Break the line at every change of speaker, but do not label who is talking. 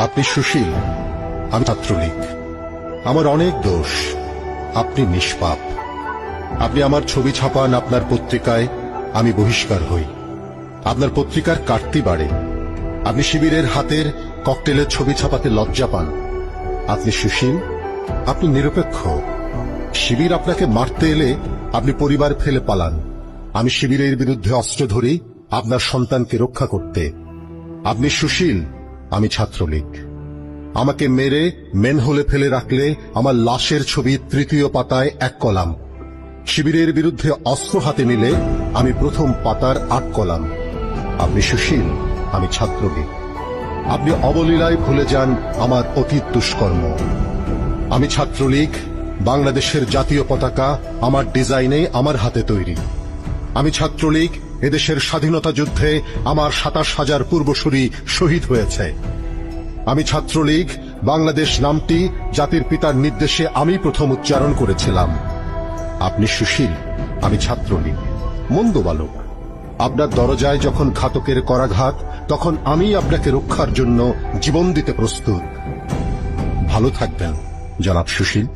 আপনি সুশীল, আমি ছাত্রলীগ। আমার অনেক দোষ, আপনি নিষ্পাপ। আপনি আমার ছবি ছাপান আপনার পত্রিকায়, আমি বহিষ্কার হই। আপনার পত্রিকার কাটতি বাড়ে। আপনি শিবিরের হাতের ককটেলের ছবি ছাপাতে লজ্জা পান। আপনি সুশীল, আপনি নিরপেক্ষ। শিবির আপনাকে মারতে এলে আপনি পরিবার ফেলে পালান। আমি শিবিরের বিরুদ্ধে অস্ত্র ধরি আপনার সন্তানকে রক্ষা করতে। আপনি সুশীল, আমি ছাত্রলীগ। আমাকে মেরে মেনহোলে ফেলে রাখলে আমার লাশের ছবি তৃতীয় পাতায় 1 কলাম। শিবিরের বিরুদ্ধে অস্ত্র হাতে নিলে আমি প্রথম পাতার 8 কলাম। আপনি সুশীল, আমি ছাত্রলীগ। আপনি অবলীলায় ভুলে যান আমার অতীত দুষ্কর্ম। আমি ছাত্রলীগ, বাংলাদেশের জাতীয় পতাকা আমার ডিজাইনে, আমার হাতে তৈরি। আমি ছাত্রলীগ, এদেশের স্বাধীনতা যুদ্ধে আমার 27,000 পূর্বসূরি শহীদ হয়েছে। আমি ছাত্রলীগ, বাংলাদেশ নামটি জাতির পিতার নির্দেশে আমি প্রথম উচ্চারণ করেছিলাম। আপনি সুশীল, আমি ছাত্রলীগ। মন্দ বালক, আপনার দরজায় যখন ঘাতকের করাঘাত, তখন আমি আপনাকে রক্ষার জন্য জীবন দিতে প্রস্তুত। ভালো থাকবেন জনাব সুশীল।